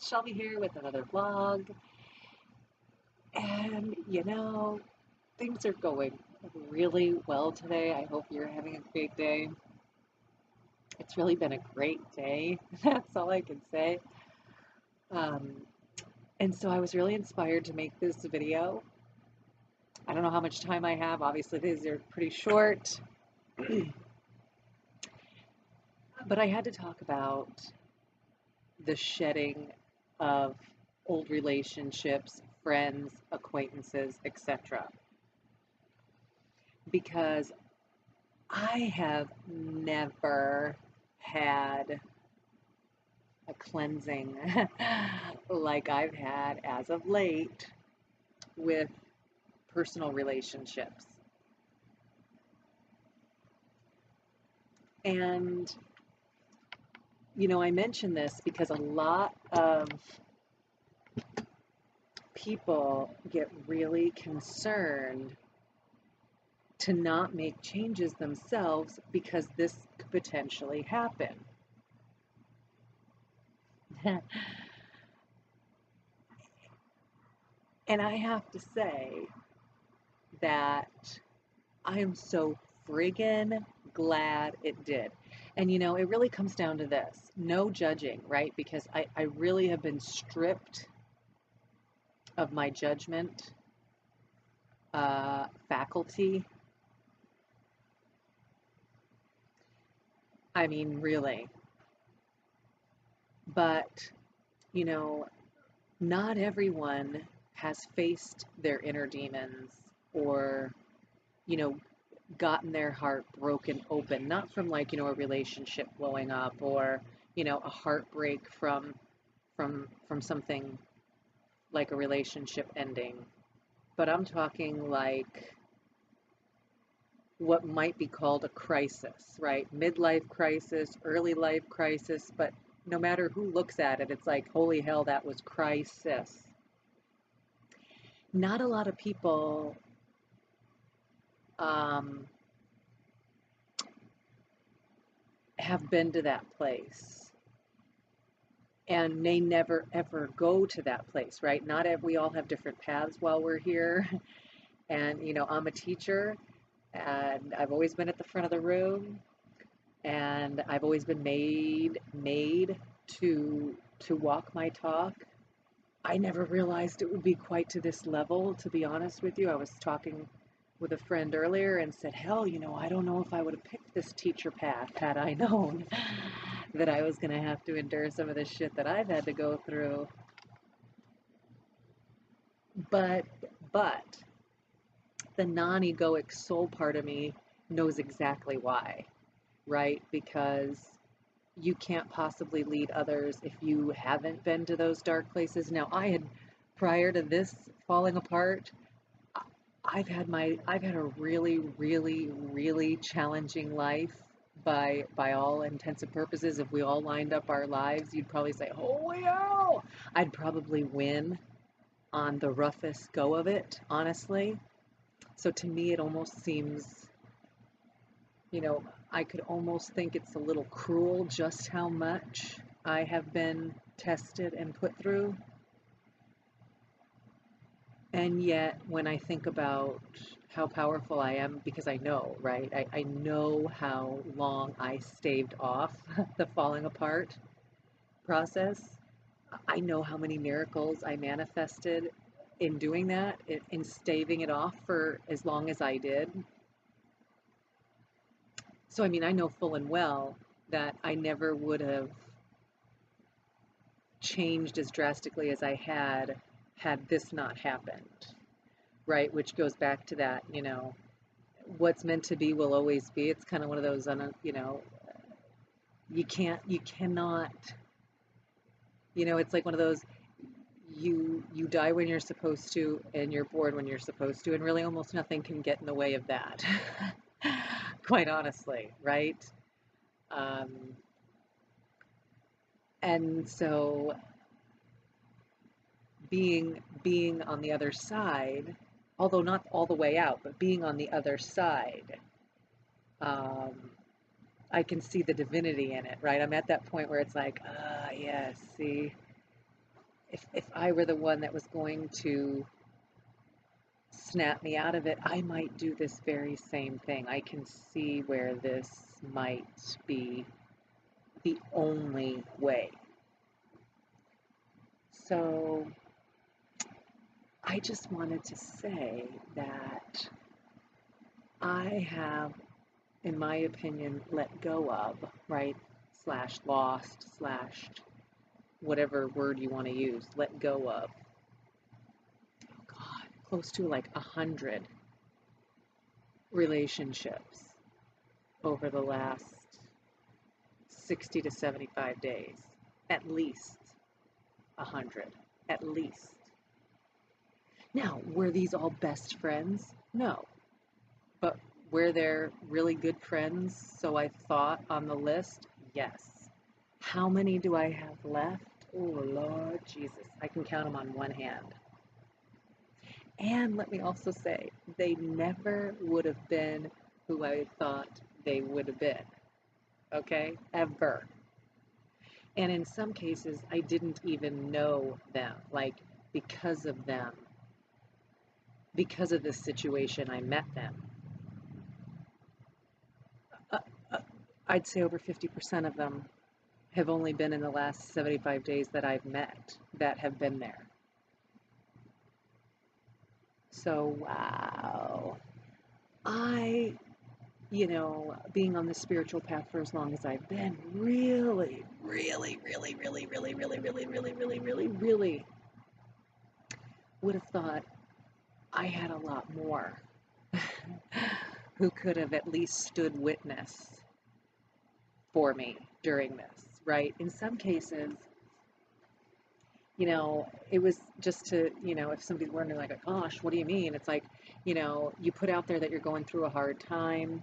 Shelby here with another vlog. And things are going really well today. I hope you're having a great day. It's really been a great day. That's all I can say. Um, and so I was really inspired to make this video. I don't know how much time I have. Obviously, these are pretty short. But I had to talk about the shedding of old relationships, friends, acquaintances, etc. Because I have never had a cleansing like I've had as of late with personal relationships. And, I mention this because a lot of people get really concerned to not make changes themselves because this could potentially happen. And I have to say that I am so friggin' glad it did. And it really comes down to this no judging, right? Because I really have been stripped of my judgment faculty. I mean, really. But, you know, not everyone has faced their inner demons or, you know, gotten their heart broken open, not from like, a relationship blowing up or, a heartbreak from something like a relationship ending. But I'm talking like what might be called a crisis, right? Midlife crisis, early life crisis, but no matter who looks at it, it's like, holy hell, that was crisis. Not a lot of people um, have been to that place and may never ever go to that place, right? We all have different paths while we're here. And, I'm a teacher and I've always been at the front of the room and I've always been made to walk my talk. I never realized it would be quite to this level, to be honest with you. I was talking with a friend earlier and said, hell, I don't know if I would have picked this teacher path had I known that I was going to have to endure some of the shit that I've had to go through. But, but the non-egoic soul part of me knows exactly why, right? Because you can't possibly lead others if you haven't been to those dark places. Now, prior to this falling apart, I've had a really, really, really challenging life by all intents and purposes. If we all lined up our lives, you'd probably say, holy hell! I'd probably win on the roughest go of it, honestly. So to me, it almost seems, I could almost think it's a little cruel just how much I have been tested and put through. And yet, when I think about how powerful I am, because I know, right? I know how long I staved off the falling apart process. I know how many miracles I manifested in doing that, in staving it off for as long as I did. So, I mean, I know full and well that I never would have changed as drastically as I had this not happened, right? Which goes back to that, what's meant to be will always be. It's kind of one of those, you cannot, it's like one of those, you die when you're supposed to and you're born when you're supposed to, and really almost nothing can get in the way of that. Quite honestly, right? Um, and so being on the other side, although not all the way out, but being on the other side, um, I can see the divinity in it, right? I'm at that point where it's like, yes, see, if I were the one that was going to snap me out of it, I might do this very same thing. I can see where this might be the only way. So I just wanted to say that I have, in my opinion, let go of, right? Slash lost, slash whatever word you want to use, let go of. Oh God, close to like 100 relationships over the last 60 to 75 days. At least 100. At least. Now, were these all best friends? No. But were there really good friends, so I thought, on the list? Yes. How many do I have left? Oh, Lord Jesus. I can count them on one hand. And let me also say, they never would have been who I thought they would have been. Okay? Ever. And in some cases, I didn't even know them. Like, because of them, because of this situation, I met them. Uh, uh, I'd say over 50% of them have only been in the last 75 days that I've met that have been there. So, wow. I, being on the spiritual path for as long as I've been, really, really, really, really, really, really, really, really, really, really, really would have thought I had a lot more who could have at least stood witness for me during this, right? In some cases, it was just to, if somebody's wondering like, gosh, what do you mean? It's like, you put out there that you're going through a hard time,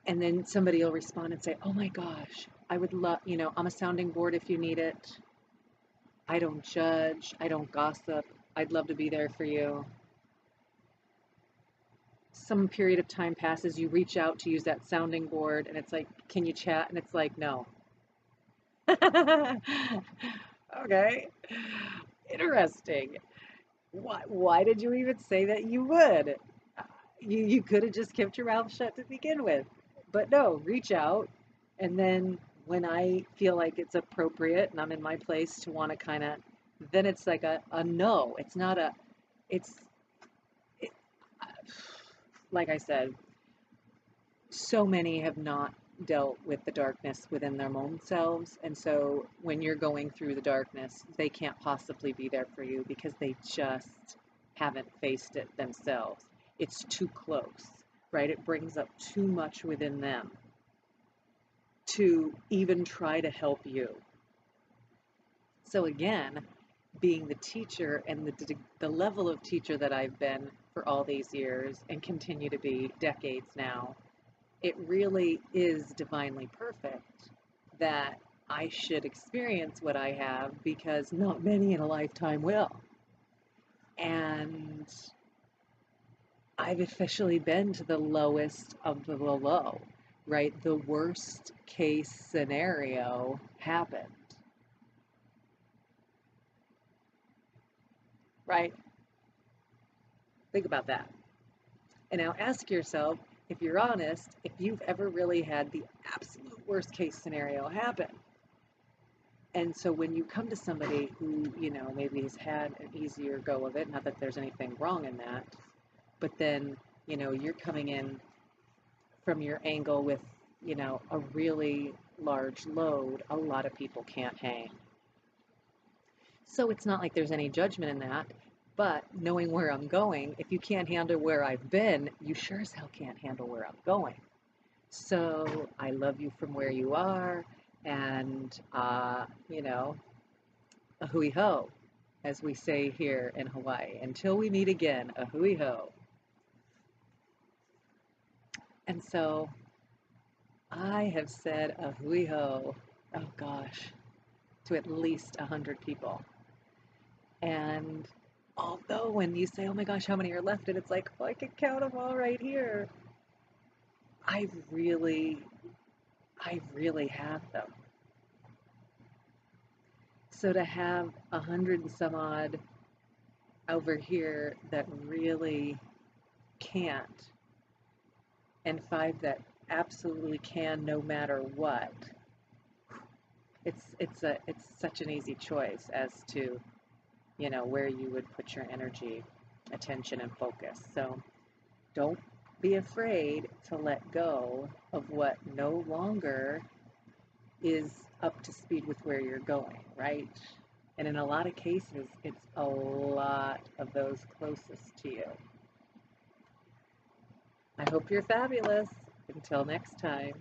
and then somebody will respond and say, oh my gosh, I would love, I'm a sounding board if you need it. I don't judge. I don't gossip. I'd love to be there for you. Some period of time passes, you reach out to use that sounding board, and it's like, can you chat? And it's like, no. Okay. Interesting. Why did you even say that you would? You could have just kept your mouth shut to begin with. But no, reach out. And then when I feel like it's appropriate and I'm in my place to want to kind of, then it's like a no. It's not a, it's, it, like I said, so many have not dealt with the darkness within their own selves. And so when you're going through the darkness, they can't possibly be there for you because they just haven't faced it themselves. It's too close, right? It brings up too much within them to even try to help you. So again, being the teacher and the level of teacher that I've been for all these years and continue to be decades now, it really is divinely perfect that I should experience what I have because not many in a lifetime will. And I've officially been to the lowest of the low, right? The worst case scenario happened, right? Think about that. And now ask yourself, if you're honest, if you've ever really had the absolute worst case scenario happen. And so when you come to somebody who, maybe has had an easier go of it, not that there's anything wrong in that, but then, you're coming in from your angle with, a really large load, a lot of people can't hang. So it's not like there's any judgment in that, but knowing where I'm going, if you can't handle where I've been, you sure as hell can't handle where I'm going. So I love you from where you are, and, a hui ho, as we say here in Hawaii. Until we meet again, a hui ho. And so I have said a hui ho, oh gosh, to at least 100 people. And although when you say, oh my gosh, how many are left? And it's like, oh, I can count them all right here. I really have them. So to have 100 and some odd over here that really can't, and 5 that absolutely can no matter what, it's such an easy choice as to, you know, where you would put your energy, attention, and focus. So don't be afraid to let go of what no longer is up to speed with where you're going, right? And in a lot of cases, it's a lot of those closest to you. I hope you're fabulous. Until next time.